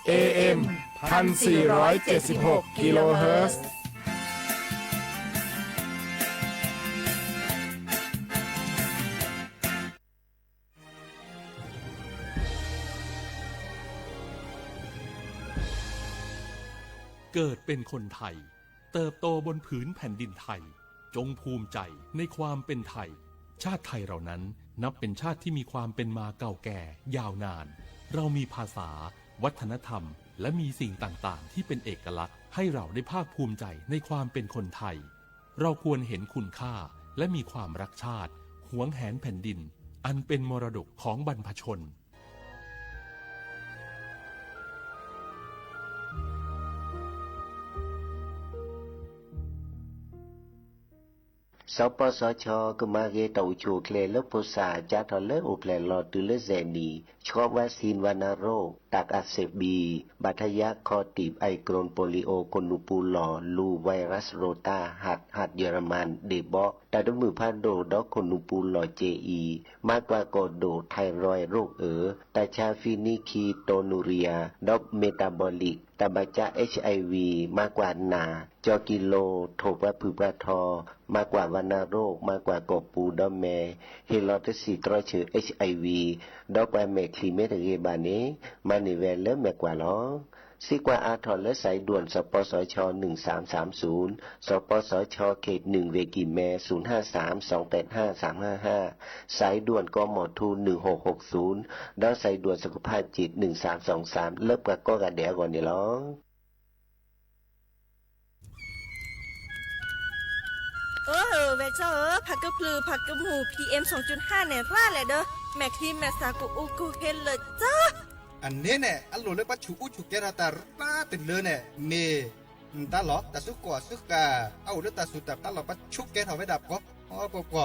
AM 1476กิโลเฮิรตซ์เกิดเป็นคนไทยเติบโตบนผืนแผ่นดินไทยจงภูมิใจในความเป็นไทยชาติไทยเรานั้นนับเป็นชาติที่มีความเป็นมาเก่าแก่ยาวนานเรามีภาษาวัฒนธรรมและมีสิ่งต่างๆที่เป็นเอกลักษณ์ให้เราได้ภาคภูมิใจในความเป็นคนไทยเราควรเห็นคุณค่าและมีความรักชาติหวงแหนแผ่นดินอันเป็นมรดกของบรรพชนสปสชก็มาเกตาจูเคลลภาษาจัทเลอุเคลลอตุเลเซนีชอบวัคซีนวัณโรคตักอักเสบบีบัทยะคอตีบไอกรนโปลิโอกนูปูลอลูไวรัสโรตาหัดเยอรมันเดบอแต่ดมือพันโดดอกนูปูลอเจอีมากกว่ากอโดไทรอยโรคแต่ชาฟินิคีโตนูเรียดอกเมตาบอลิกตบาจา HIV มากกว่านาจอกิโลโทปะผืปะทอมากกว่าวัณโรคมากกว่ากบปูดอมแมเฮลอตสีตรอเชือ HIV ดอกแวเมคลีเมตเกบานีมานิเวลเลแมกว่าล้อสิกว่าอาทรและสายด่วนสปสช1330สปสชเขต1เวกิแม0532855355สายด่วนกมทู1660แล้วสายด่วนสุขภาพจิต1323เลิกกับก็กระเดียก่อนนี่ล้อเวเจ้าผักกระพลือผักกระหมู PM 2.5เนี่ยร่าแหละเด้อแมคทีแมสากุอุกุเฮนเลยจ้าอันนี้เนี่ยอันโหลเลยปัจจุอุจุเกราตาป้าติดเลยเนี่ยเมตาหลอตาสุกว่าสุกาเอาเลือตาสุดตาหลอปัจจุแกถอไว้ดับก็อ๋อปก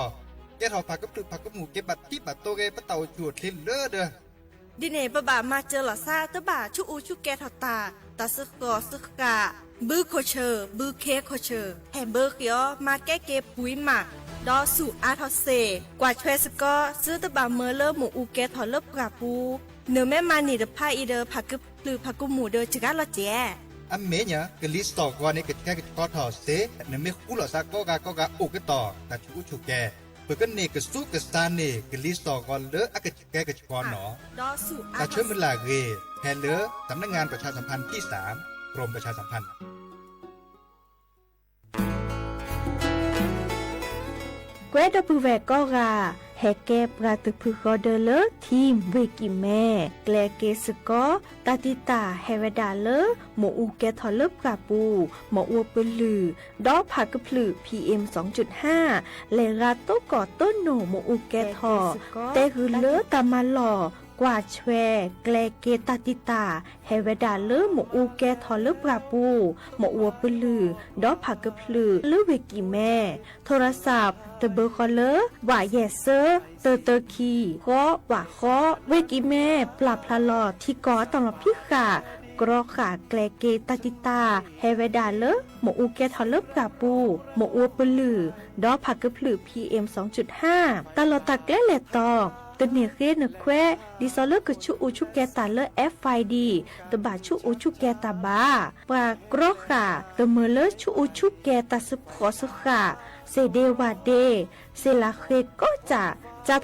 แกถอผักกับผักกับหมูเก็บบัดที่บัดโตเกปะเต่าจวดทิ้งเลอเด้อดิเนบบ่ามาเจอหล่อซาตะบ่าชุอูชุแกถอตาตาสุกอสุกาบือโคเชอร์บือเคโคเชอร์แฮมเบอร์เกียวมาแก้เกปุยหมักดอสู่อาทอเซกว่าช่วยสกอซื้อตะบ่าเมอเลอร์หมูอูแกถอเลิบกราปูเนื้อแม่มานี่เดพาอีเดอผักกึบหรือผักกุหมูเดอจิกาลอเจอันเมเนี่ยกลิสต์ต่อก่อนนี่ก็แค่ก็ถอเสเนื้อไม่คู่หล่อซักก็กะอุกต่อแต่ชุอุจุแกเปิดกันนี่ก็สู้กับซานนี่กลิสต์ต่อก่อนเลออะก็แกก็ก่อนเนาะดอสู่แต่ช่วยมันลาเกแทนเลอสำนักงานประชาสัมพันธ์ที่3กรมประชาสัมพันธ์แกวดปูแวก็กาแฮเก็บกระตุกพึกอเดลทีมเวกิแม่แกลเกสกอตาติตาเฮเวดาเลหมอูแกทอลบกาปูหมออวปลือดอกผักกะพลือ PM 2.5 เลราโตกอต้นโนหมอูแกทอเตคือเลตามาหล่อกว่าแชแกลเกตาติตาเฮเวดาเลหมอูแกทอลบกาปูหมออวปลือดอกผักกะพลือเลเวกิแม่โทรศัพท์ตเบอร์คอเลอร์ว่าเยเซอร์เตอร์คีข้อว่าข้อเวกิแม่ปรับพลาลอที่กอตลอดพี่ขากรอขาแกลเกตาติตาเฮเวดาเลหมอูแกทอลบกาปูหมอูปลือดอกผักกะพลือ PM 2.5 ตลอดตะแกเลตอกตเนเรนแควดิซอเลกชุอูชุแกตาเล FID ตบาชุอูชุแกตาบาปากรอขาตเมเลชุอูชุแกตาสปอสขาเซเดวาเดเซลาเคก็จะ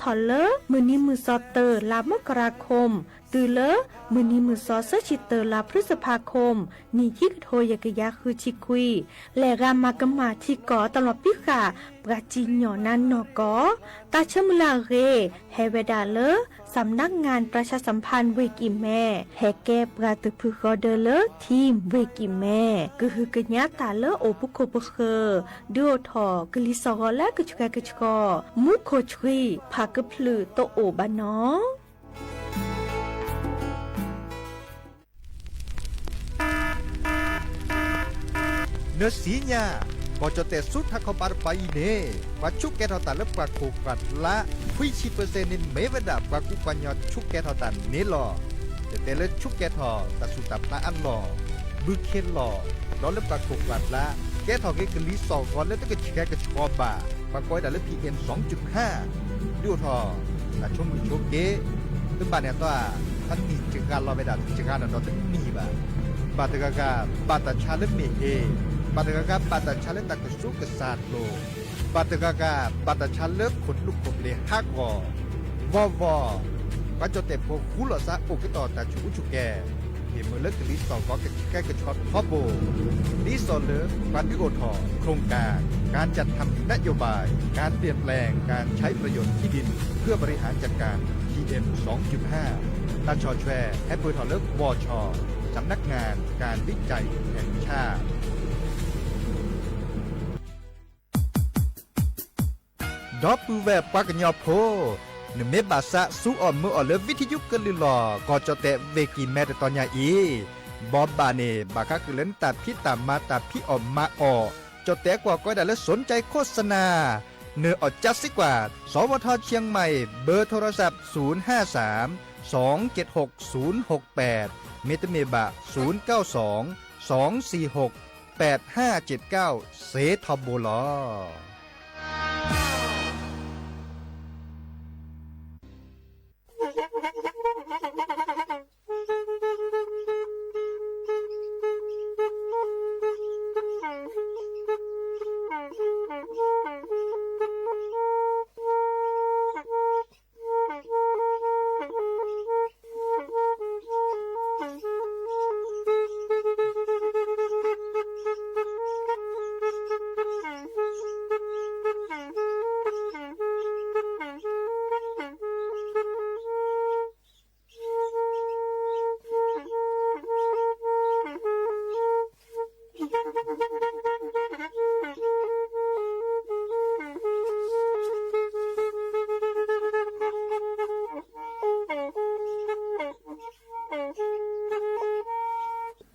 ถอนเลมือนี้มือซอเตอร์ลามกราคมตือเลมือนี้มือซอเซชิเตอร์ลาพฤษภาคมนี่ที่โทยกยาคือชิคุยและรามากมาที่กอตลอดพิขาปราจินหยอนันนอกอตาเชมุลาเรเฮเวดาเลสำนักงานประชาสัมพันธ์เวกิแม่แฮแกปราตึกพึกอเดเลทีมเวกิแม่ก็คือกญาตาเลโอปุโคปุเคดูทอกลิซอและกชกกชกมุโคชรีพากพลือโตโอบานอเนื้อสีเนี่ยก็จะแต่สุดถ้าเขาบาดไปเน่ว่าชุกแกทอตันและปากโคกัดละ20%นี่ไม่เวดาปากกุปัญญาชุกแกทอตันนี่หรอแต่เลือชุกแกทอตัดสุดตับตาอันหล่อบึกเข็นหล่อร้อนและปากโคกัดละแกทอเกกลีสองก่อนแล้วก็แกกระชอบบ่าปากก้อยแต่ละ PM 2.5ดูทอแต่ช่วงมือโชเกตึ้งบ้านเนี่ยตัว ท่านมีจึงการรอไปดัดจึงการดอตมีบาตกากาบาตชาเลเมเอบาตกากาบาตชาเลตักสุกษาโลบาตกากาบาตชาเลขนลูกขบเลฮักวอก็จะแต่พวกคุลซะโอกต่อตาชูชุแกเห็นมือเลิกกลิสต่อก็แก้กระชดพ่อโบลิสอเลปันดิโอทอโครงการการจัดทำนโยบายการเปลี่ยนแปลงการใช้ประโยชน์ที่ดินเพื่อบริหารจัดการ PM 2.5 ตาชอแชร์แอปเปิลทอเลิกวอชอสำนักงานการวิจัยแห่งชาติดอปูแวปากญอโพนเมบาสะสู้อ่อนมืออ่อนเลวิทยุกลือหลอก็จะแต่เวกีแม่ตอนยาอีบอบบาเนบาคักเล่นตัดพี่ตามมาตัดพี่ออมมาออจะแต่กว่าก็ได้แล้วสนใจโฆษณาเนื้ออดจัดสิกว่าสวทเชียงใหม่เบอร์โทรศัพท์053 276 068เมตเมบะ092 246 8579เซทอโบลอ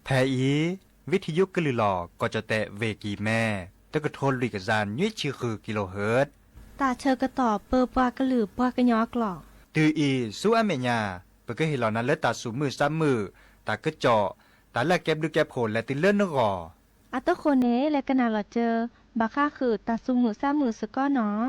แพอีวิทยุกลือหลอก็จะแตะเวกีแม่ตะกะโทนลุยกะจานยุ้ยชื่อคือกิโลเฮิรตซ์ตาเชอกระต่อเปอปากระหลือปากระยอกหลอกตืออีสู้อเมญาเปก็เห็นเหล่านั้นเลตาสูมือซ้ำมือตากระเจาะตาแลกแก็บดึกแก็บโผล่และติเลื่อนนกออัตโคนเนและกะนาหลอเจอบาค่าคือตาซุมือซ้ำมือสก้อเนาะ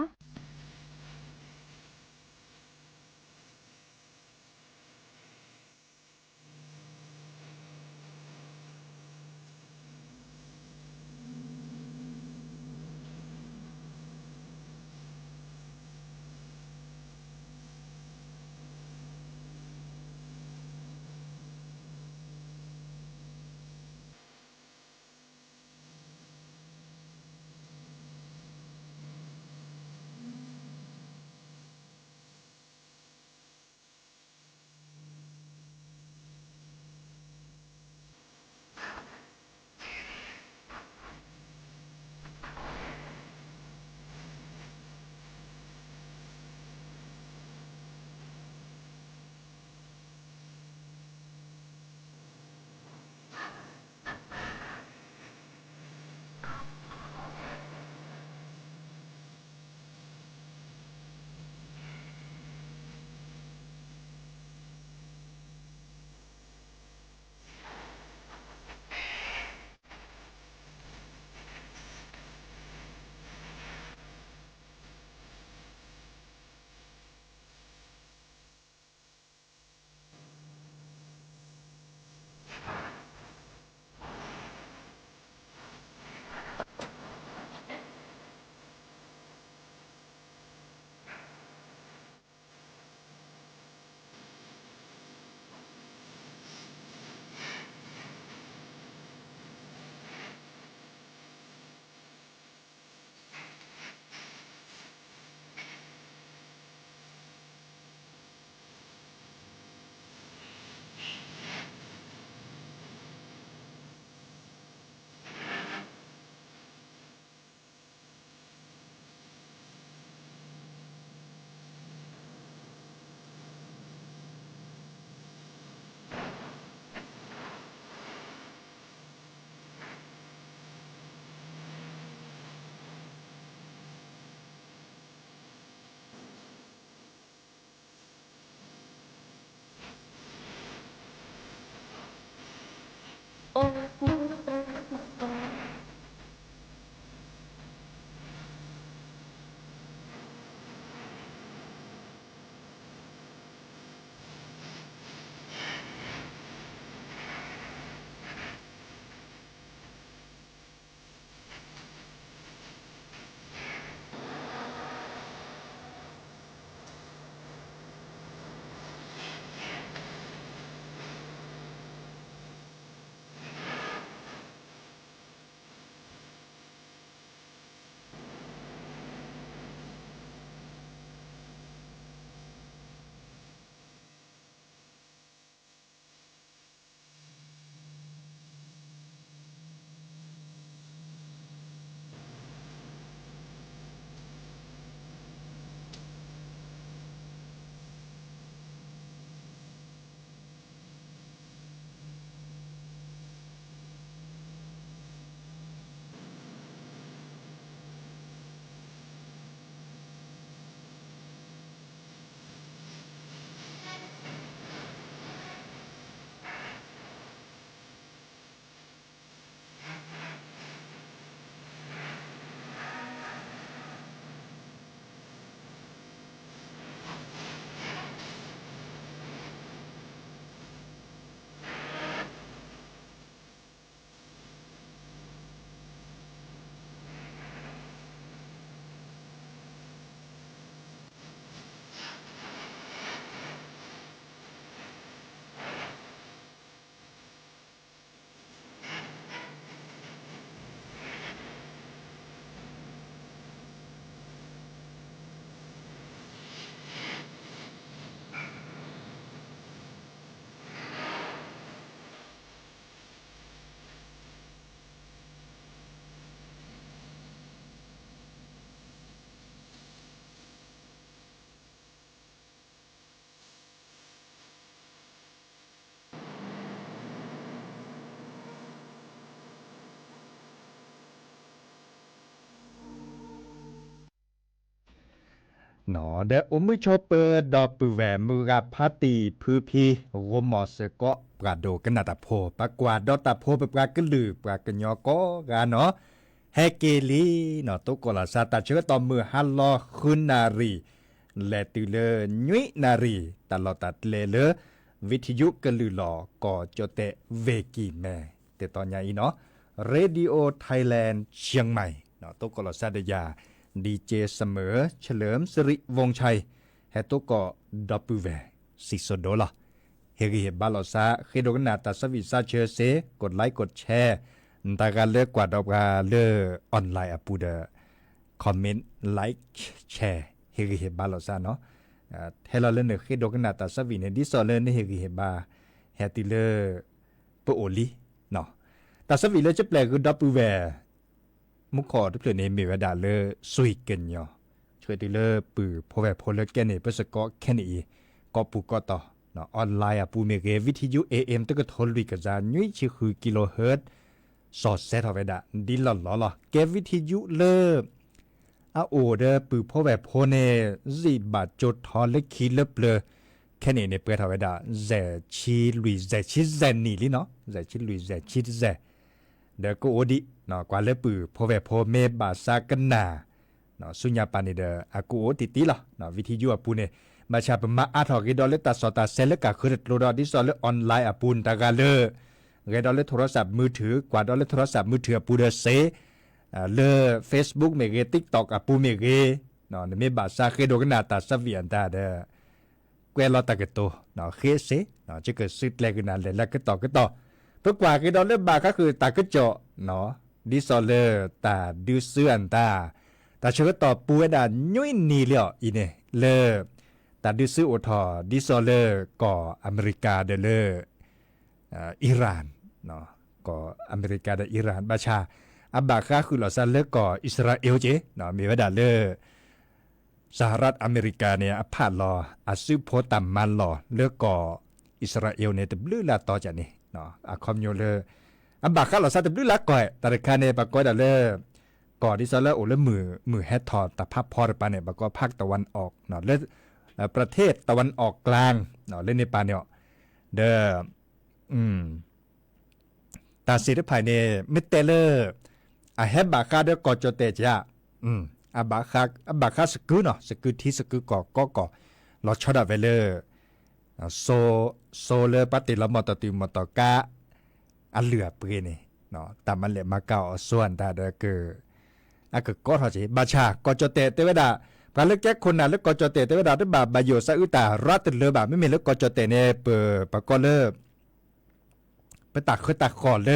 หนอเดอมือชอเปอดอปือแหวมือกับพาตีพือพีโรมอสก็ปราโดกันนาตาโพปากวาดอตาโพปปรากะลือปรากะญอก็กาเนาะเฮเกลีเนาะตุกลาซาตาเชื้อตอมือฮัลลอคุนารีและตือเลญุยนารีตลอดตัดเลวิทยุกะลือหลอก็จเตเวกีแม่แต่ตอนใหญ่เนาะเรดิโอไทยแลนด์เชียงใหม่เนาะตุกลาซาเดยาดีเจเสมอเฉลิมสิริวงชัยแฮตุกอดับเวสิโซโดล่ะเฮริเฮบาลอซาเคโดกนาตาสวิซาเชเซกดไลค์กดแชร์ตาการเลือกกว่าดอกาเลือออนไลน์อปูเดคอมเมนต์ไลค์แชร์เฮริเฮบาลอซาเนาะเฮลเลนเนเคโดกนาตาสวิเนดิซอเลนเฮริเฮบาแฮติเลปโอลีเนาะตาสวิเลจะแปลคือดับเวมุขขอทุกเรื่องในมีเวลาเลสุยกันยอช่วยดีเลปือพอแบบพอเลแกนี่เพื่อสกอแค่นี้ก็ปูก็ต่อเนาะออนไลน์ปูเมเกวิทยุ AM ตะก็ทนลุยกระจายยุ่ยชื่อคือกิโลเฮิรตซ์สอดเซตเอาไว้ด่าดีหล่อแกวิทยุเลอาโอเดปือพอแบบพอเนจีบาดจดทอนเล็กขีเล็บเลแค่นี้เนี่ยเปิดเอาไว้ด่าแจชีลุยแจชีแจนี่ลิเนาะแจชีลุยแจชีแจเดก็โอดิเนาะกว่าเลปือพอแบบพอเมบาซากันนาเนาะสุญญาปานิเดอากูโอติติล่ะเนาะวิทยุอปูเนมาชาปมาอาทอกิดอเลตาสอตาเซเลกะคือโลดอดิซอเลออนไลน์อปูนตากาเลเรดอเลโทรศัพท์มือถือกว่าดอเลโทรศัพท์มือถือปูเดเซเล Facebook เมเก TikTok อปูเมเกเนาะเมบาซาเคโดกนาตาซาเวียนตาเดเกวลอตากะโตเนาะเคเซเนาะจะเกิดซึดแลกนาเลแล้วก็ต่อเพื่อกว่ากิดอเลบาก็คือตากะเจาะเนาะดิซอเลตาดูเสื่อนตาเชื่อต่อปูดายุ่ยนีเลียวอีเนเลตาดูซื้อโอทอดิซอเลก่ออเมริกาเดเลอิหร่านเนาะก่ออเมริกาเดอิหร่านบาชาอับบาคาคือหลอซาเลก่ออิสราเอลเจเนาะมีวดาเลสหรัฐอเมริกาเนี่ยอพาดรออาซึโพตัมมันรอเลือกก่ออิสราเอลเนี่ยตบลือลาต่อจากนี้เนาะอะคอมโยเลอับบาคาหลอซาตบลือลาก่อยตาคาเนปะก้อยดาเลก่อนที่ซอเลโอเลมือแฮดทอดตะภาพพอดปาเนี่ยบก็ภาคตะวันออกเนาะเล่ประเทศตะวันออกกลางเนาะเล่นในปาเนี่ยเด้อตาสิทธิ์ภายในมิเตเลอร์อะแฮบาคาเดกอจเตจาอับบาคาสกุเนาะสกุที่สกุก็ลอชอดาเวเลอร์โซเลปฏิละมอตติมอตกาอันเหลือเปรนี่เนาะตามมันเลยมาเก่าส่วนตาเดเกอากก็ทอจิบาชากอจเตเตเวดาปาเล็กแก่คนน่ะแล้วกอจเตเตเวดาตบาบายโยซาอุตารัตเลบาไม่มีแล้วกอจเตเนเปปะกอเลไปตักคือตักขอเล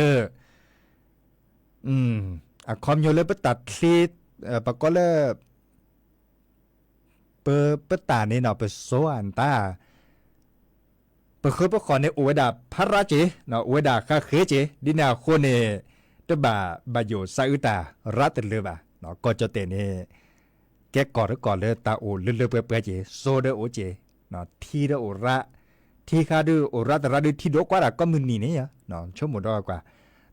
อะคอมโยเลไปตัดคลีดปะกอเลเปตานี่เนาะไปโซอันตาเปคือปะขอในอเวดาพระราเจเนาะอเวดาคาเคเจดินาโคเนตบาโยซาอุตารัตเลบาเนาะกอจเตเนแกก่อนเลยตาโอเลือเปื่อยเจโซเดโอเจเนาะทีเดโอระทีคาดูโอระตระดูทีโดกว่าก็มึนนี่เนี่ยเนาะชั่วโมงดอกว่า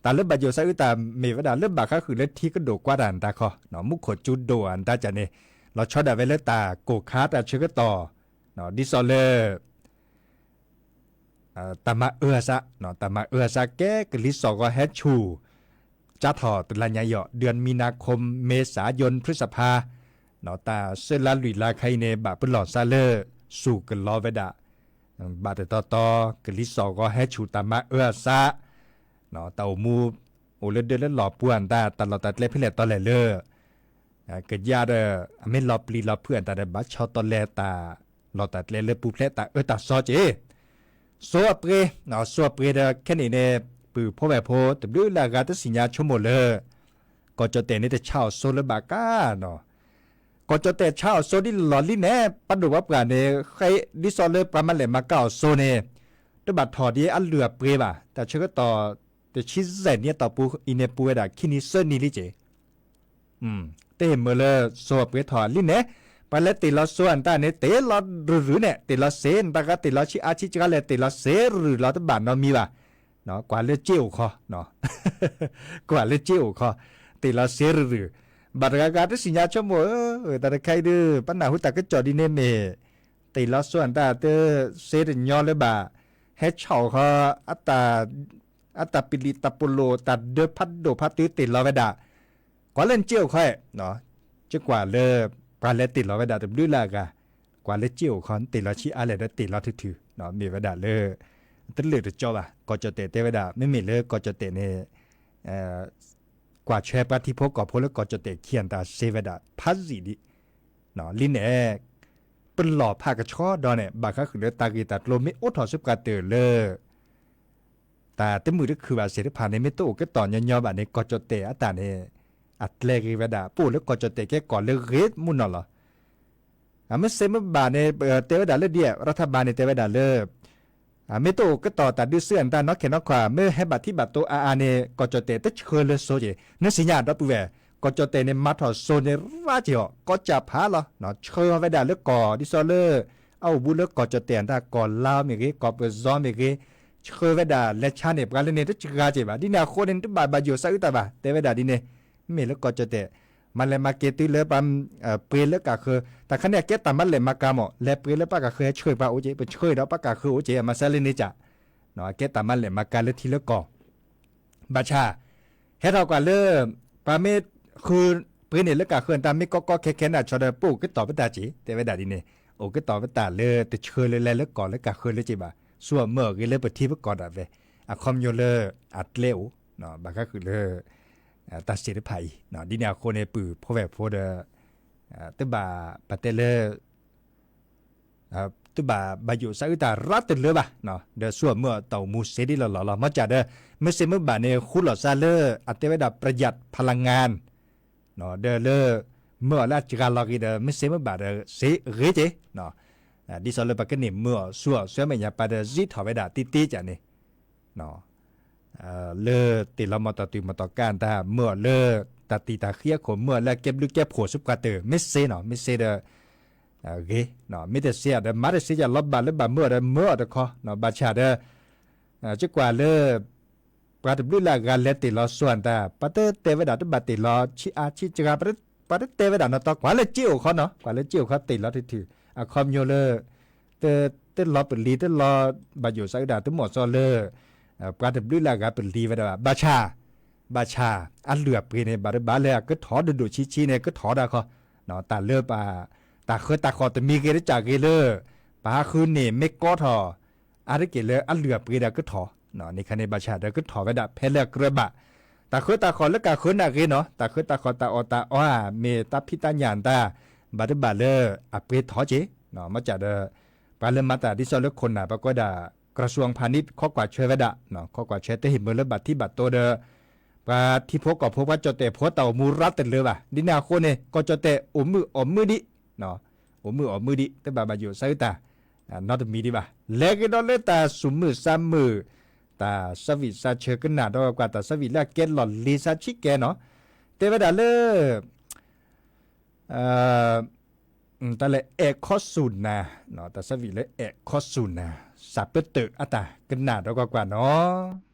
ตาเลือบาโยซาอุตาเมวดาเลือบาก็คือเลือทีก็โดกว่าดันตาคอเนาะมุขขจุดโดอันตาจะเนี่ยเราชอดาเวเลตาโกคาตาเชื่อต่อเนาะดิซอเลตามาซะเนาะตามาซะแกกลิสอก็แฮชูจ้าถอตุลาญายเดือนมีนาคมเมษายนพฤษภาเนาะตาเซลาลุยลาไคเนบะเปหลอซาเลสู่กันลอเวดาบาดต่อกลิสอก็แฮชูตามาซะเนาะเต่ามูโอเลเดลหล่อป่วนตาตลอดตัดเล็บพิเลตอแลเลเกิดยาเดอเมลอปลีลอเพื่อนตาเดบัชชอตอแลตาหล่อตัดเลเลปูเพลตาตาซอเจโซเปรเนาะโซเปรเดแค่นี้เนปือพ่อแม่โพตบลือลากาตสิญญาชั่วโมงเลยก็จะเตนี่แต่เช่าโซเลบากาเนาะก็จะแต่เช่าโซดิหลอลิแน่ปันดูว่าปราเนใครดิซอเลประมาณเลยมาเก่าโซเนตบัดถอดีอันเหลือเปรบ่ะแต่เชื่อต่อแต่ชิซเซเนี่ยต่อปูอินเนปูเอดาคินิเซนี่ลิเจเตเมเลโซเปรถอลิแน่ไปแล้วติลอส่วนตาเนี่ยเตลอหรือเนี่ยติลอเซนตากาติลอชิอาชิจกาเลติลอเซหรือลอตบัดเนาะมีป่ะเนาะกว่าเลจิ้วคอเนาะกว่าเลจิ้วคอติลอเซหรือ บัดกาที่สิญญาชั่วโมแต่ใครดื้อปัญหาหุตาก็จอดีเนเมตีล้อส่วนตาเตอเซดยอเลยบ่าเฮ็ดเฉาเขาอัตปิลิตาปุโลตัดเดพัดโดพัดตื้อติดล้อไว้ด่าก่อนเล่นเจียวค่อยเนาะจะกว่าเลิกปลาเล่ติดล้อไว้ด่าแต่ดื้อละกะกว่าเล่นเจียวคอนติดล้อชี้อะไรได้ติดล้อถือเนาะมีไว้ด่าเลิกตั้งเลือดจอบอ่ะก็จะเตะไว้ด่าไม่มีเลิกก็จะเตะเนี่ยกว่าแชร์ปฏิพกกับพลก็จะเตะเขียนตาเซเวดาพัดสีดิเนาะลินเอเป็นหล่อผ้ากระชอดอนเนี่ยบางครั้งคือตากีตัดลมไม่อดถอดสุกาเตอเลยแต่เต็มมือก็คือว่าเสด็จผ่านในเมโต้ก็ต่อยอๆแบบนี้ก็จะเตะอัตาเนี่ยอัดเล็กเวดาปูแล้วก็จะเตะแค่ก่อนเลยเรดมุนน่ะเหรอไม่เสมอบาเนี่ยเตะเวดาเลยเดียรัฐบาลเนี่ยเตะเวดาเลยเมโต้ก็ต่อตัดด้วยเสื้อตาน็อกแขนน็อกขวาเมื่อให้บัตรที่บัตรโตอาเนี่ยก็จะเตะตั้งเชิญเลยโซเจนั่นสิญญาณรับตัวแหวก็จะเตะในมัดถอดโซนในราเจียวก็จะพาเหรอเนาะเชิญไว้ได้แล้วก่อดิซอเลอร์เอาบุญแล้วก็จะเตะถ้าก่อนลาวมีกี่ก่อเปิดซ้อมมีกี่เชิญไว้ได้และชาเนี่ยการเล่นเนี่ยจะกาเจ็บดิเนี่ยคนเนี่ยบาอยู่สักตาบ่าเตะไว้ได้ดิเนี่ยมีแล้วก็จะเตะมันเลยมาเกตุเลยปั๊มเปรี้ยแล้วก็คือแต่คะแนนเกตตามมันเลยมากามอ่ะและเปรี้ยแล้วป้าก็คือช่วยป้าโอเจเป็นช่วยแล้วป้าก็คือโอเจมาเซเลนี่จ้ะเนาะเกตตามมันเลยมาการเลยทีละก่อบาชาให้เราก็เริ่มปาเมคือเพื่อนเนี่ยแล้วก็คือตามไม่ก็แค่น่ะชอดปู่ก็ตอบไปตาจีแต่ไม่ได้ดิเนี่ยโอ้ก็ตอบไปตาเลยแต่เชิญเลยแล้วก่อนแล้วก็คือเลยจีบ่าส่วนเมื่อกี้เลยไปที่เมื่อก่อนอ่ะเว้ยอะคอมโยเลอัดเร็วเนาะบางก็คือเลยตัดเสียภัยเนาะดิเนี่ยคนในปือพอแบบพอเดตัวบ่าปัตเตเลตัวบ่าอยู่สักตารัดเลยบ่ะเนาะเดี๋ยวส่วนเมื่อเต่ามูเสดิหล่อมาจัดเด้อเมื่อเสมื่อบ่าเนี่ยคุณหล่อซาเลออัตเตเวดาประหยัดพลังงานเนาะเด้อเลอเมื่อราชการลอกีเด้อเมื่อเสมื่อบ่าเด้อเสเรเจเนาะดิซอลเลยปากกันนี่เมื่อส่วนไม่อยากไปเด้อจิถอเวดาตีจ้ะนี่เนาะเลอติละมอตตุมาต่อการตาเมื่อเลอตัดตีตาเคียขมเมื่อแล้วเก็บลูกเก็บหัวสุกาเตอไม่เสเนาะไม่เสเด้อเกเนาะไม่ได้เสียเด้อมาได้เสียจะลบบาลแล้วบาเมื่อเด้อคอเนาะบาชาเด้อจะกว่าเลอปราดบุลาการเลติลอส่วนตาปะเตเตเวดาตบาติลอชิอาชิจกาปะเตเวดาเนาะตอกว่าเลจิ้วเขาเนาะกว่าเลจิ้วเขาติลอถืออะคอมโยเลเตลอเปิดลีเตลอบาอยู่สักดาตหมดซอเลปราดบุลากาเปิดลีเวดาบาชาอันเหลือปีในบาเลยก็ถอดูชีเนี่ยก็ถอดาเขาเนาะตาเลือปาตาเคยตาคอแต่มีเกลจากเกลอปาคืนนี่ไม่ก็ถออะไรเกลออันเหลือปีดาก็ถอเนาะในคันในบาชาเดก็ถอไว้ดับเพลกระบะตาเคยตาคอแล้วกาคืนน่ะเกเนาะตาเคยตาคอตาอตาอ้าเมตาพิตาญาณตาบาดบาเลออเปถอเจเนาะมาจากเดปาเลมาตาดิซอลคนน่ะปก็ดากระทรวงพาณิชย์ข้อกว่าเชไว้ดะเนาะข้อกว่าเชตหิมเมลบัตที่บัตโตเดปาที่พกก็พบว่าจเตพเต่ามูรัตเตเลยว่ะดินาโคเนี่ยก็จเตอมมือดิเนาะอมมือดิแต่บาอยู่ไซตานอตมีดิบ่ะเล็กดอลเลตาสุมมือซ้ำมือตาสวิซาเชกันหนาดอกว่าตาสวิลาเกลหลอนลีซาชิแกเนาะเตวดาเลตาเลเอคอสุนนะเนาะตาสวิเลเอคอสุนนะสับเปเตออะตากันหนาดอกว่าเนาะ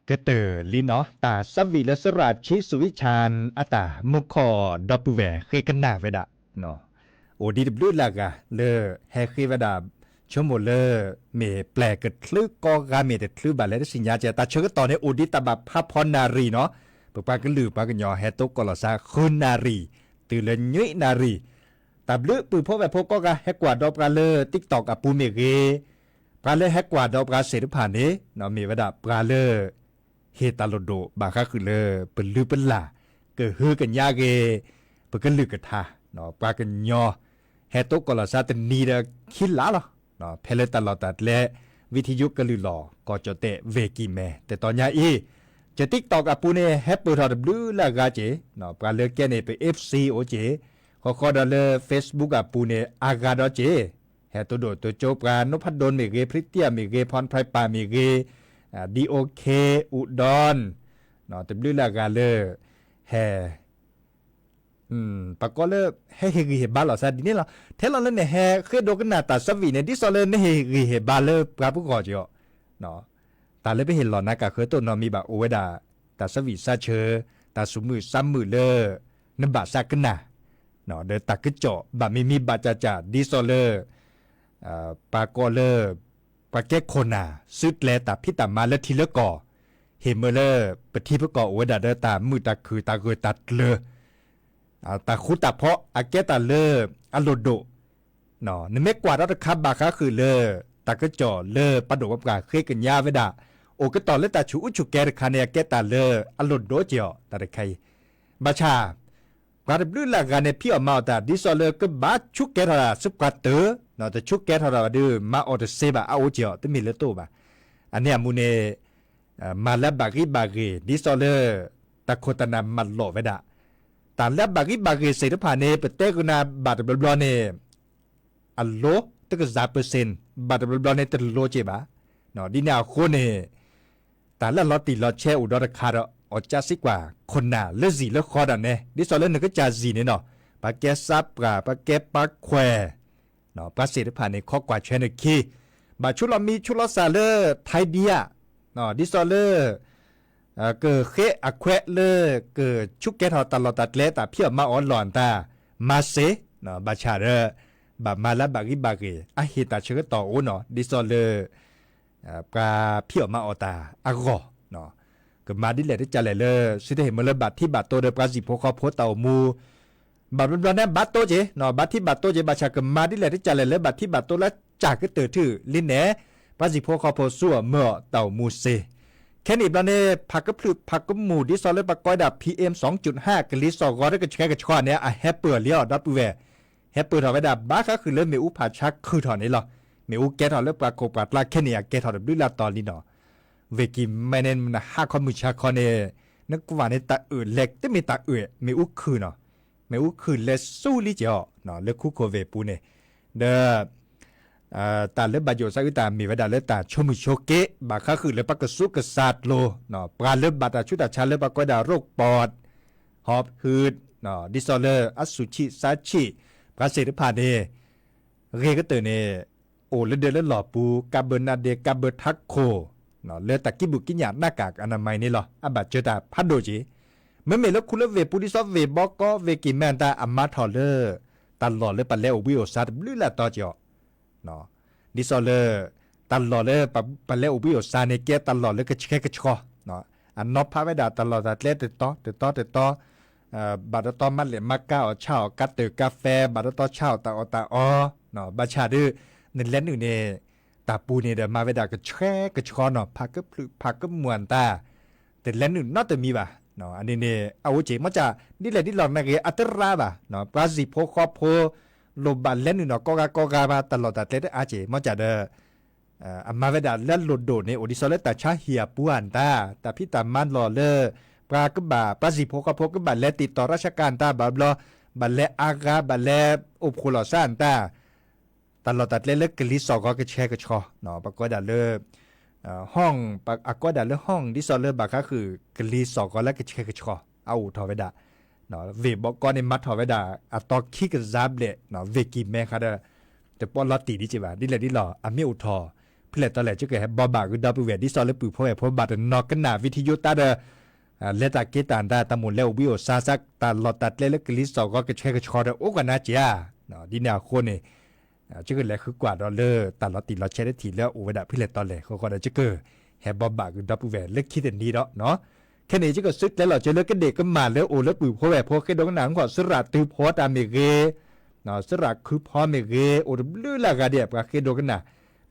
ก็เตอลินเนาะตาสวิลสราชิสุวิชานอาตามุขอดอปูแวเคกันนาเวดะเนาะโอดีดบลูลากะเลแฮคีเวดาชั่วโมเลเมแปลกดคลึกก็กาเมเดคลึบาเลดสิญญาเจตาเชกตอนในโอดีตาบับพระพรนารีเนาะปปากันลือปากันยอแฮตกกลซาคุณนารีตื่นเลญุยนารีตาบลือปือพบแบบพบก็กะแฮกว่าดอกกาเล TikTok อปูเมเกปราเลแฮกว่าดอกกาเสรผ่านเนเนาะมีเวดาปราเลเฮตาโลโดบาคาคือเลเปลือเปล่าเกิดฮือกันยาเกเปกันลือกันทาเนาะปรากันยอแฮตกกลซาตนีดาคิดละเนาะเพลตลอดตัดและวิทยุกลือหลอก็จะเตะเวกิแมแต่ตอนนี้อีจะติ๊กตอกอปูเน่แฮปเปอร์ทอดบลูลากาเจเนาะปราเลแกเนไป FC โอเจขอดอลเล Facebook อปูเน่อากาดอเจแฮตัวโดตัวโจปรานพดลเมเกพริเตียเมเกพรไพรปาเมเกดีโอเคอุดรเนาะตบลือลากาเลแฮปะก็เลยให้เฮกิเฮบาลอซาดิเนี่ยล่ะเทลอนเลเนี่ยแฮเคยโดกันนาตาสวีเนี่ยดิซอเลเนี่ยเฮกิเฮบาเลปราปุกอจิอเนาะตาเลยไปเห็นหลอนนะกะเคยตัวนอมีบะโอเวดาตาสวีซาเชตาสุมือซ้ำมือเลนบะซากกันนาเนาะเดตากึจ่อบะมีบะจาดิซอเลปากอเลปาเกโคนาซึดแลตาพิตามาและทีละกอเฮเมเลปฏิปกอโอเวดาเดตามือตาคือตาเกตัดเลตาคุตาเพาะอาเกตาเลอโลโดเนาะนเมกว่ารัตคับบาคาคือเลตากะจ่อเลปะโดกับกาเคกันยาเวดาโอก็ตอเลตาชูอุชุแกรคาเนอาเกตาเลอโลโดเจียวตาไคบาชากาดบลือลากาเนพี่อมาตาดิซอเลก็บาชุแกราสุกาเตอเนาะแต่ชุแกราดือมาออดเซบาอาโอเจียวตมีเลโตบาอันเนี้ยมูเนมาลบากิดิซอเลตะโคตนามันโลเวดาตาและบากิเสรผ่านเนเปเตกุนาบาดบลเนอัลโลตะกซาเปอร์เซ็นต์บาดบลเนตะโลเจบาเนาะดินาโคเนตาและลอติลอเชอุดอรคาร์อจาสิกว่าคนน่ะเลซีเลคอดันเนดิซอเลนก็จาซีเนเนาะปาเกซับกาปาเกปาแควเนาะปาเสรผ่านเนข้อกว่าเชนคีบาชุลมีชุลซาเลไทเดียเนาะดิซอเลเกิดเคอแควเลเกิดชุกแกทอตลอดตัดเลตาเพียมาอ่อนหลอนตามาเซเนาะบาชาเรบามาละบากิอะฮิตาเชกต่อโอเนาะดิซอเลปลาเพียมาออตาอากอเนาะก็มาดิเลได้จัลเลสิได้เห็นมะเลบัดที่บัดโตเดปราสิโพคอโพเตามูบัดบลอนบัดโตเจเนาะบัดที่บัดโตเจบาชาก็มาดิเลได้จัลเลบัดที่บัดโตละจากก็เตอถือลินแหนปราสิโพคอโพซัวเมื่อเตามูเซแค่นี้บลาเนผักก็พลึกผักก็หมูดิซอลเลปากอยดับ PM 2.5 กลิซอกอได้ก็แค่กระชอนเนี่ยแฮปเปอร์เลียวดับเวแฮปเปอร์ถอดไว้ดับบาก็คือเริ่มเมอุผาชักคือถอนนี่หรอเมอุแกถอดเริ่มปรากฏปราดลาแค่นี้แกถอดดับด้วยลาตอนนี้เนาะเวกิไม่เน้นมันห้าคอมือชักคอเนี่ยนักกว่าในตาเล็กแต่ไม่ตาเมอุคือเนาะเมอุคือเลสู้ลิเจาะเนาะเลคุโคเวปูเนี่ยเดตาเลบาโยซากุตามีเวดาเลตาชมุโชเกะบาคาคือเลปากกสุกศาสตร์โลเนาะปลาเลบาตาชุตาชาเลปากอยดาโรคปอดหอบหืดเนาะดิซอเลอร์อสุชิซาชิปราเสริพาเนเรก็เตเนโอเลเดเลหล่อปูกาเบนาเดกาเบทักโคเนาะเลตากิบุกิญญาหน้ากากอนามัยนี่หรออาบัดเจตาพัดโดจิเมื่อเมลคุเลเวปูดิซอเวบอกก็เวกิแมนตาอามาทอเลอร์ตลอดเลปาเลโอวิโอซาบลือละตอจอเนาะดิซอเลตลอดเลยปะเลอุบิโอซาเนเกตลอดเลยก็เช็คก็ชอเนาะอันนบพาเวดาตลอดตัดเล็ดติดต่อบาดตอมันเหลมักก้าเช่ากัดตือกาแฟบาดตอเช่าตาอเนาะบาชาดื้อในเล่นอยู่เนี่ยตาปูเนี่ยเดี๋ยวมาเวดาก็แช่ก็ชอเนาะพักก็มวนตาแต่เล่นอยู่นอแต่มีบ่ะเนาะอันนี้เนี่ยเอาเจมันจะดิเลดิหลอกนักเรียนอัตราบ่ะเนาะปราสิโพคอโพโลบาเล่นอยู่เนาะก็มาตลอดแต่เล็ดอาเจมันจะเด้อมาเวดาเล่นโลดโดเนี่ยโอดิซอเลตาชาเฮียปวนตาแต่พี่ตามันรอเลปลากบ่าปราสิโพคอโพก็บ่าและติดต่อราชการตาบ่าบัลเลอากาบัลเลอุบคุลอซานตาตลอดแต่เล็กกลิซอก็แชร์ก็ชอเนาะปก็ดาเลห้องปากก็ดาเลห้องดิซอเลบาก็คือกลิซอก็แล้วก็แชร์ก็ชอเอาทอเวดาเนาะเวบอกก็ในมัดทอเวดาอะตอคิกซาบเลเนาะเวกิแม่ค่ะเด้อแต่ปอลอติดิจิบาดิเลดิลออะเมอุทอพ เพลตตอนแรกจะเกิดให้บอบาคือดับเวดิซอลและปือพ่อแม่พ่อบาดนอกกันหนาวิทยุตาเดเลตาเกตานดาตามุนเลววิโอซาซักตาลอตัดเลลกลิสก็กระเชกระชอดโอ้กันนะจ้าเนาะดิแนวคนนี่จะเกิดแล้วคือกว่าดอลลาร์ตาลอติลอเชได้ทีแล้วโอเวดาพิเลตตอนแรกเขาก็จะเกิดให้บอบาคือดับเวเล็กคิดดีเนาะแค่นี้จะก็ซึกแล้วเราจะเลิกกันเด็กก็มาแล้วโอ้แล้วปือพ่อแม่พ่อแค่ดงหนังกว่าสระตือพอตามเมเกเนาะสระคือพ่อเมเกโอ้ลื่นละกะเดียบกะแค่ดงกันนะ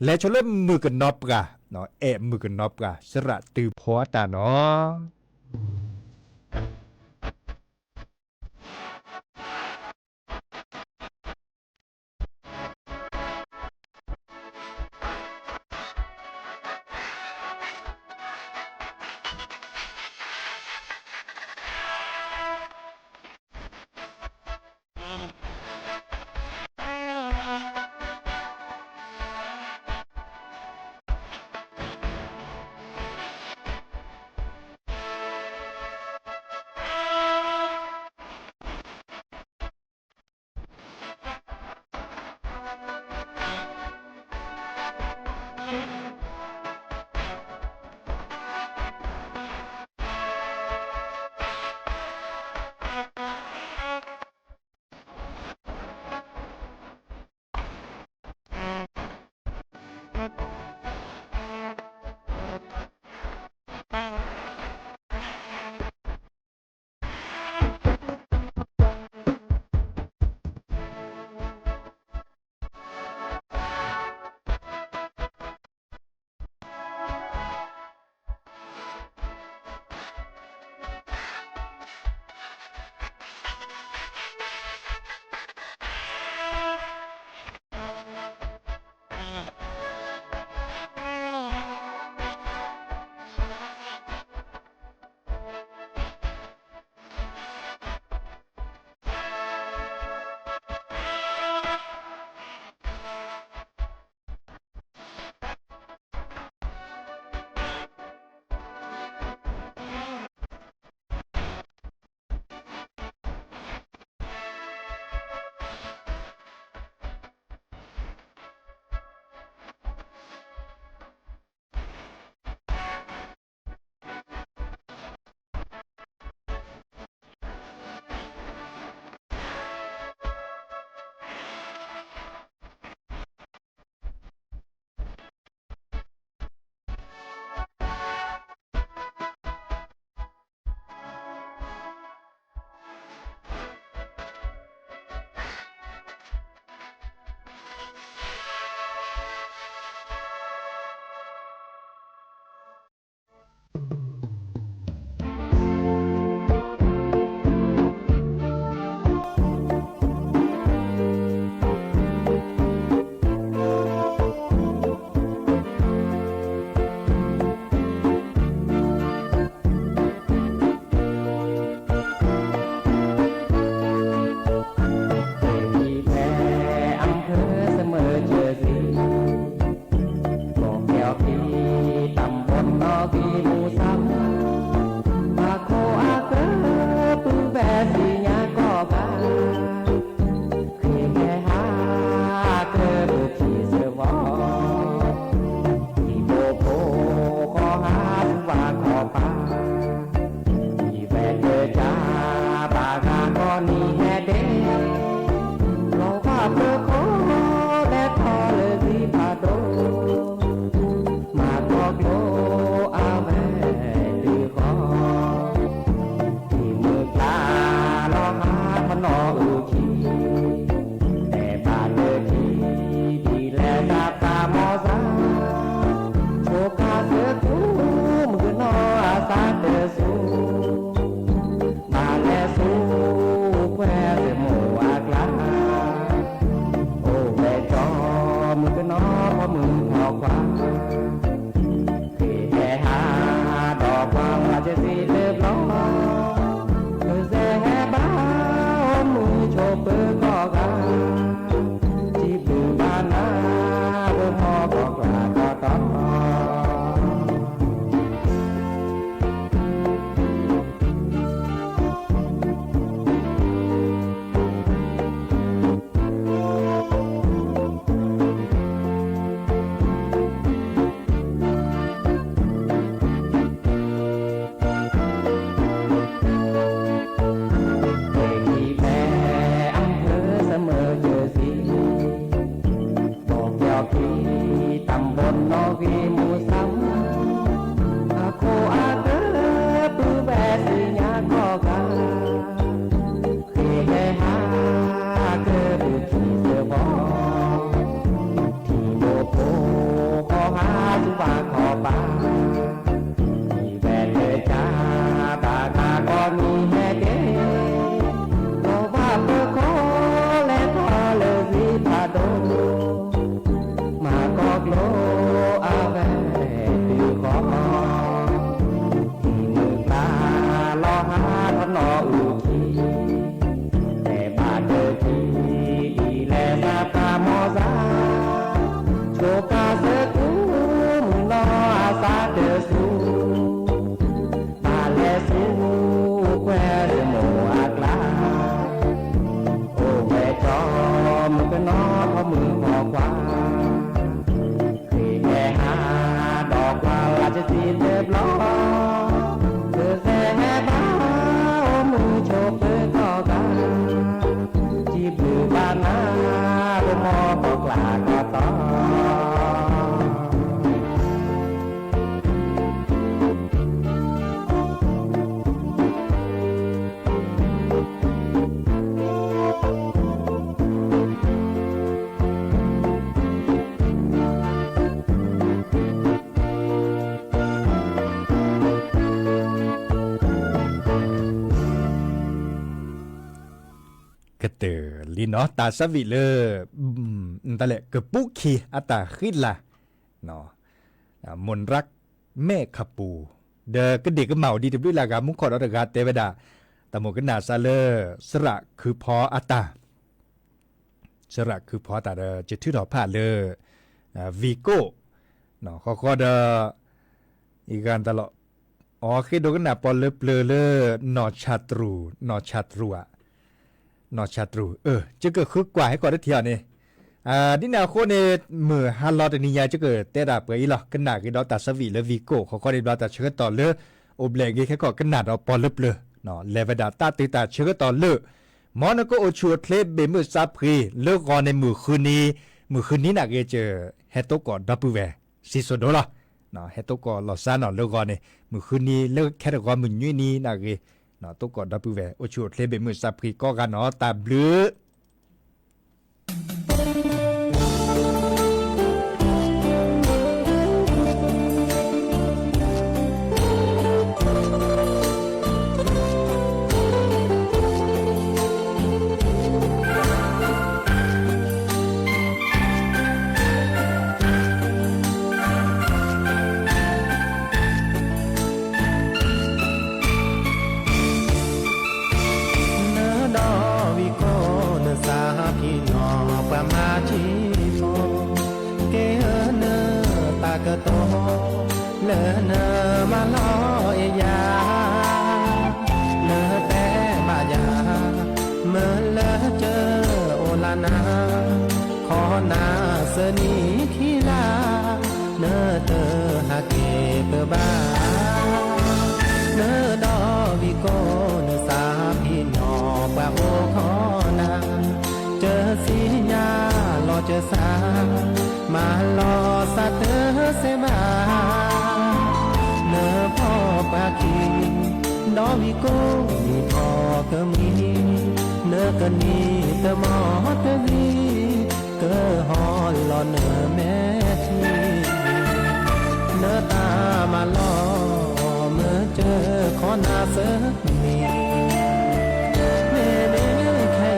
แล้วชเริ่มมือกันนอบกะเนาะมือกันนอบกะสระตือพอตาเนาะ แควจะโมอักลาโอ้แม่จอมก็นอพอมือพอควาคือแห่หาดอกว่าราชสีเรียบร้อยเธอแห่บ้ามือโชกเธอก็กันจีบมือบ้านนาบนมอก็กล้าก็ต่อกระเตอลีเนาะตาสวิเลตะแหละกระปุกขี้อัตตาขึ้นละเนาะมนรักแม่ขับปูเดอกระเด็กก็เมาดีแต่ด้วยลากามุขอดอากาเตวดาตะโมกันนาซาเลสระคือพออัตตาสระคือพอตาเดจะทื่อดอกผ้าเลวีโก้เนาะขอเดอีการตลอดอ๋อคือโดกันนาปอลเลเปเลนอชาตรูนอชาตรูอะนอชาตรูจะเกิดคือกว่าให้ก่อนได้เที่ยวนี่ดินาโคเนมือฮัลลอดนิยาจะเกิดเตดาเปอีหรอกันหนากิดอตาสวีและวีโก้เขาก็ได้ดอตาเชื่อต่อเลอโอบแลงแค่ก่อกันหนาดอปอลเลเปลเนาะเลเวดาตาติตาเชื่อต่อเลอมอนก็โอชัวเคลเบมือซาพรีเลิกก่อนในมือคืนนี้น่ะก็เจอเฮโตก่อนดับเบิลแวซิโซโดล่ะเนาะเฮโตก่อนลอซาเนาะเลิกก่อนในมือคืนนี้เลิกแค่ก่อนมือยุ้ยนี้น่ะก็เนาะตัวก่อนดับเบิลแวโอชัวเคลเบมือซาพรีก็กันเนาะตาบลือเลอเนอมาลอเอยาเลอแต่บายาเมื่อเลอเจอโอลานาขอนาเสนีขีลาเนอเตอหาเกเปบ้าเนอดอวิโกเนอสาพี่นอปะโอขอนาเจอสีญารอเจอสามารอสัตเตอเสมาเนอพ่อปากีดอวิโกมีพ่อก็มีเนอก็นี่เตมอเตวีเกอฮอลอเนอแม่ทีเนอตามาลอเมื่อเจอขอนาเสมีเน่เน่แค่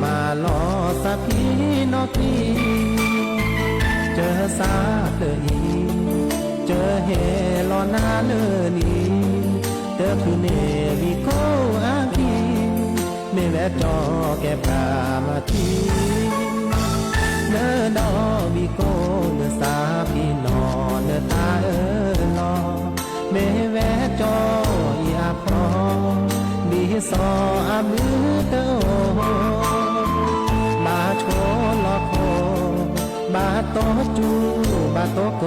มาลอสักพี่นอกีเจอสาเตอีเจอเฮลอนาเลนีเตอคือเนวิโกอากีเนแวจอแกปรามาทีเนดอวิโกเนสาพี่นอเนตาลอเมแวจออีอาพอดีซออามือเตอบาโชลอโคบาโตจูบาโตโก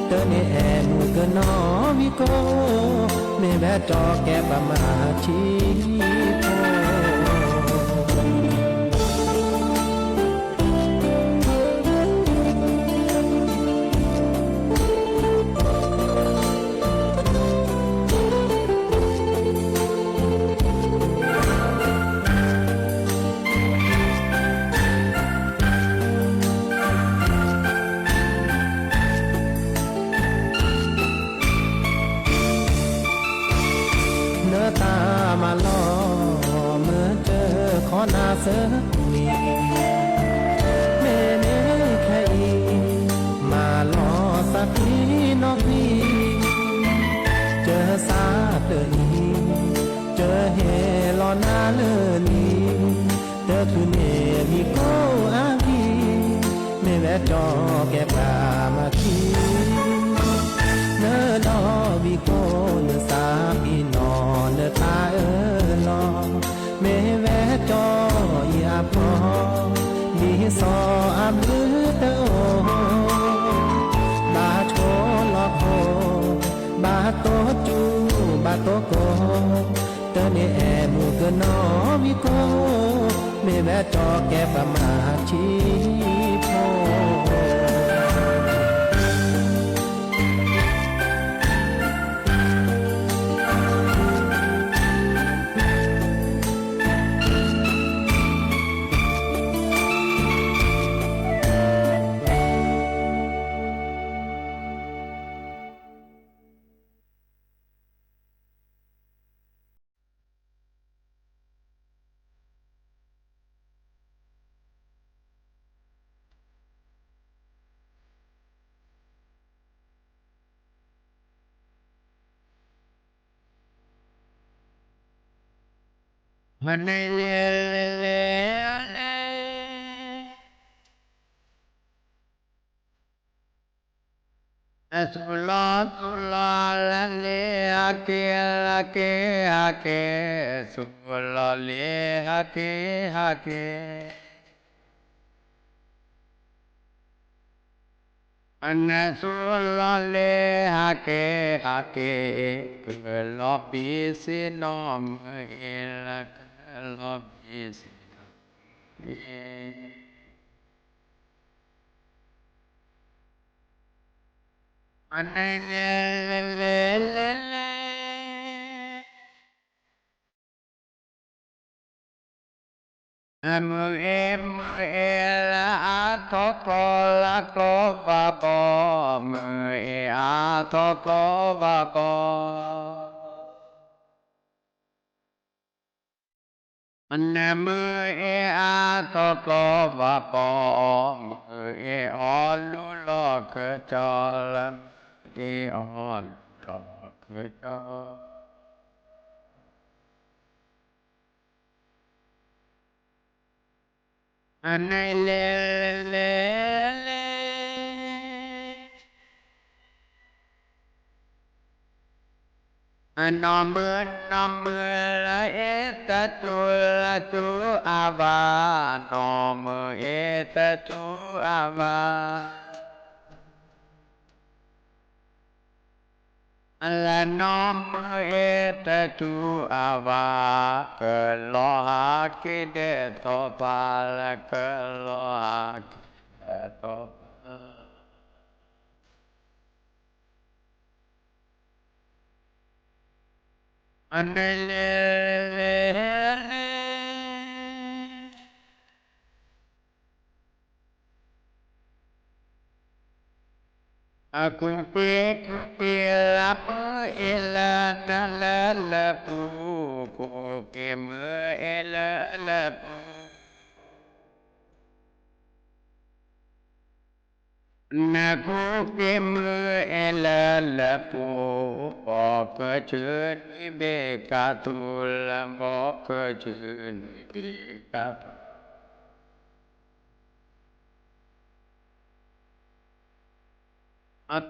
เตเนแอมูเกนอวิโกเมแวจอแกปมาชีโพตามาลอเมื่อเจอขอนาเสมีเมเน่แค่อีมาลอสักทีนอกนี้เจอสาเตออีเจอเฮลอนาเลนีเตอคือเนมีโกอากีเมแวจอแกปรามาคีเนดอวิโกเนสาพี่นอ มือเตอโอบาโชลอกโฮบาโตจูบาโตโกเตเนแอมูเกนอวิโกเมแวจอแกปะมาชีโพ มันเลยสุลาสุลาเลอาเกอาเกอาเกสุลาเลอาเกอาเกอันสุลาเลอาเกอาเกกุลาบิสินอมเอลลาบิสินอม Anh mưa e a to to và bò mưa e o lu lo cơ cho lắm e o lo cơ cho anh này lê Nam mưa la e ta tu ava Nam mưa e ta tu ava La Nam mưa e ta tu ava Cơ lo ha ki de to pa la cơ lo ha ki de to pa Anh Aku la pu ku ke mưa la pu Na ku ke mưa la pu bỏ cơ chữ bê ca tu la bỏ cơ chữ bê ca tu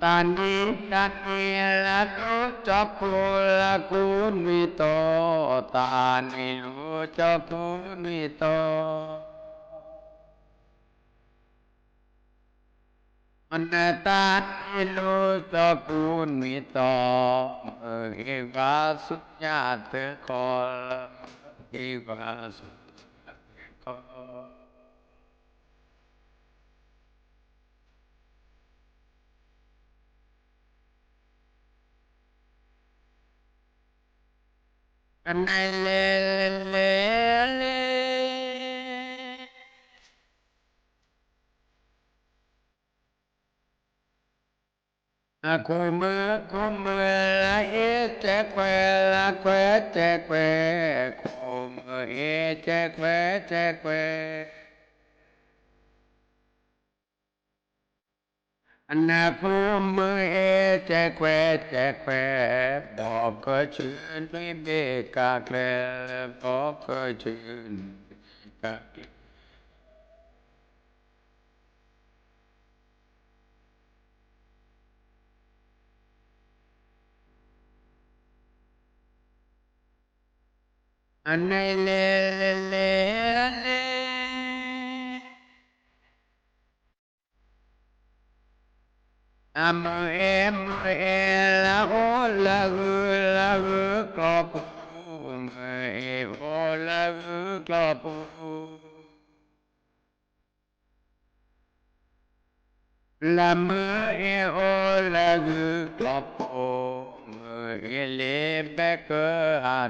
Tani la tu cho pu la ku mi to Tani lu cho ku mi to Tani lu cho ku mi to Ê ga xuất nhà tư khó Ê ga xuất nhà tư khó Anh này lê Cô mưa la e che que Cô mưa e che que Anh cô mưa e che que Bỏ cơ chuyện với bê cà kê Bỏ cơ chuyện cà kê Anh này lê la mơ la ô la gư cọp mơ ô la gư cọp la mơ ô la gư cọp mơ lê bê cơ à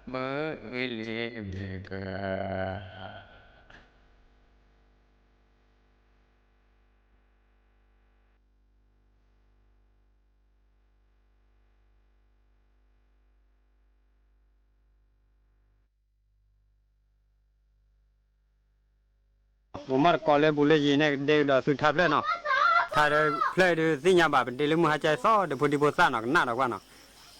mơ lê bê cơผมมาก่อนเลยบุเลยยีเนี่ยเดี๋ยวสุดท้ายเลยเนาะถ้าเดี๋ยวเพลย์เดี๋ยวสิ่งอย่างแบบเดี๋ยวมึงหายใจซ้อเดี๋ยวพอดีพอซ่าหนักหน้าหนักว่าเนาะ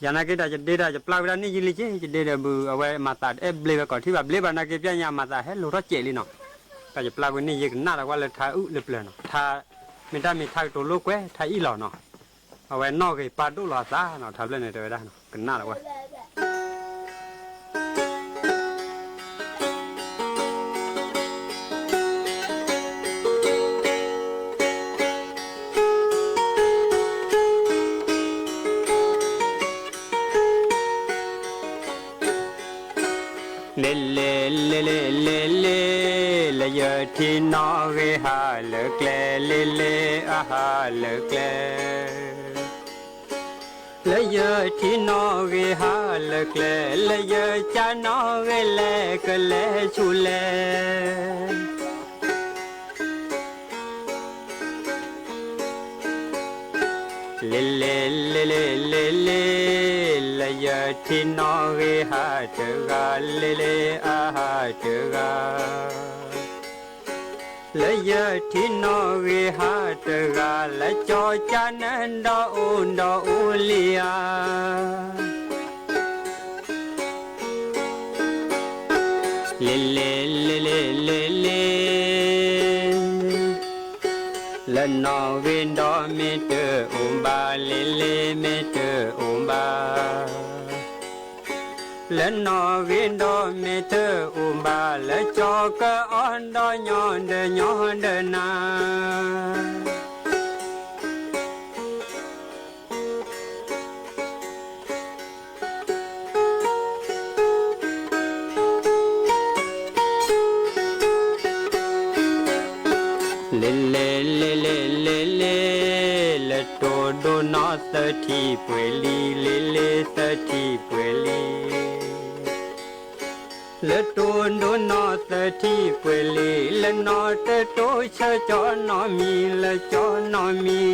อย่างนั้นก็ได้จะเดี๋ยวจะปลาเวลานี่ยิงเลยเจ๊จะเดี๋ยวบูเอาไว้มาตัดเบลก่อนที่แบบเบลบานาเก็บยังยามาตัดให้ลูกรถเจลิเนาะแต่จะปลาวันนี้ยิงหน้าหนักว่าเลยท้าเลยเปล่าเนาะท้าไม่ได้มีท้าตัวลูกเว้ยท้าอีหล่อเนาะเอาไว้นอกไอ้ปลาดุหล่อซ่าเนาะทำเล่นในตัวได้เนาะกันหน้าหนักว่ายาที่นอเวหาเลิกเลเลอาหาเลิกเลยาที่นอเวหาเลิกเลยาจานอเวเลกเลชูเลเลยาที่นอเวหาเจกาเลอาหาเจกาละยะที่นอวิหาตกาละจอจันดออุลียาเลละนอวินดอมิเตอุบาเลมิเตอุบาละนอวินดอมิเตอุบาละจอกะอันดอยอนเดนาเลละโตโดนอสทีป่วยลีสทีป่วยลีละตูนโดนอสทีเปลีละนอเตโตชะจอนอมีละจอนอมี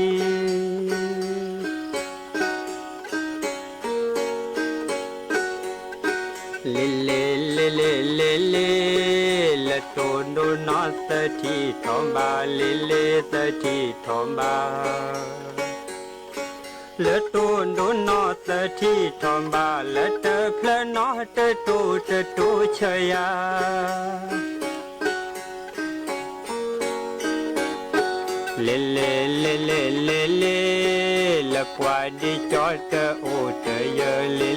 เลละตูนโดนอสทีทอมบาเลสทีทอมบาละตูนโดนอสทีทอมบาละเตเพลนอเตตูเชยาเลละกว่าดีจอเตโอเตเย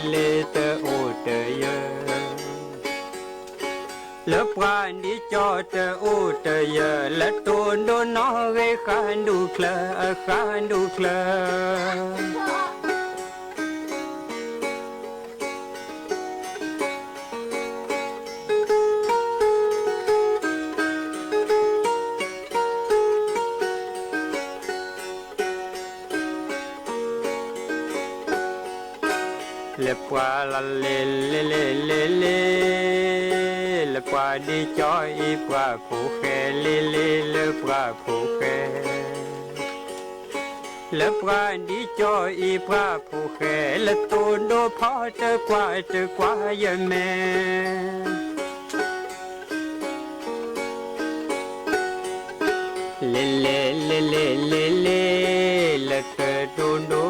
เลเตโอเตเยละกว่าดีจอเตโอเตเยละตูนโดนอเวขันดูเคลle qua la le le qua đi cho y qua phụ khe le qua phụ khe le qua đi cho y qua phụ khe le tôn đô phó trở qua ye mẹ le le ke tôn đô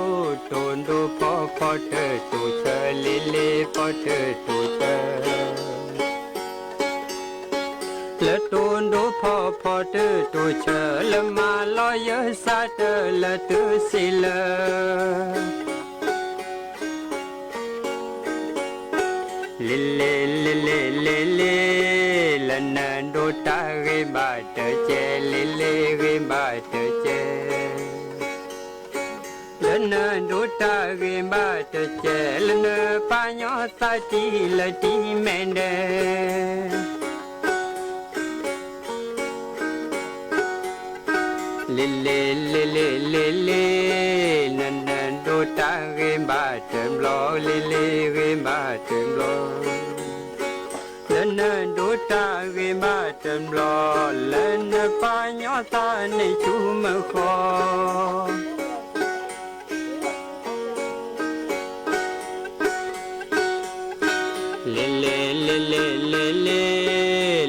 phó trở tu chơ le phó trở tu chơ le tôn đô phó trở tu chơ le ma lo yơ sa trở le tu si le le na đô ta ge ba trở che le ge ba trở che เนดูตาเกมบาตเจลเนปาญอสาติละติเมนเดเลเลเลเลเลเลนันนันดูตาเกมบาเต็มโลเลเลเกมบาเต็มโลเลนดูตาเกมบาเต็มโลเลนปาญอสาในชุมคอเลเลเลเลเลเล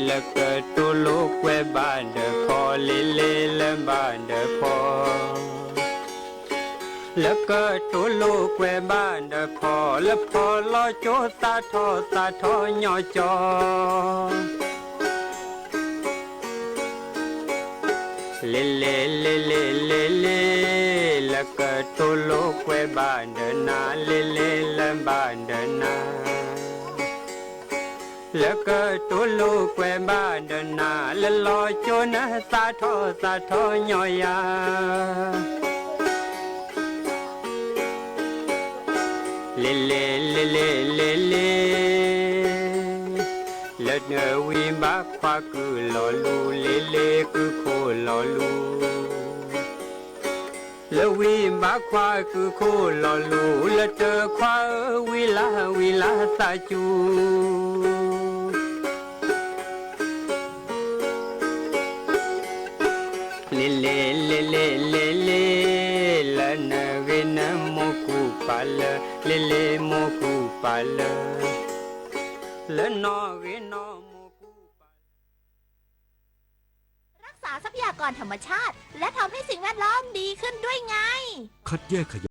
ละกะตุลุกเวบานเดพอเลเลละบานเดพอละกะตุลุกเวบานเดพอละพอลอโจสาทอญอจอเลเลเลเลเลเลละกะตุลุกเวบานเดนาเลเลละบานเดนาละก็ตุลูกแวบ้านเดินหน้าละลอยโจนะสาทอยอยาเลเลเลเลเลเลละเนวีบักควาคือลอลูเลเลคือโคลอลูละวีบักควาคือโคลอลูละเจอควาวิลาสาจูเลเลเลเลเลเลละนะเวนะโมกุปาลเลเลโมกุปาลละนอเวนอโมกุปา รักษาทรัพยากรธรรมชาติ และทำให้สิ่งแวดล้อมดีขึ้นด้วยไง คัดแยกขยะ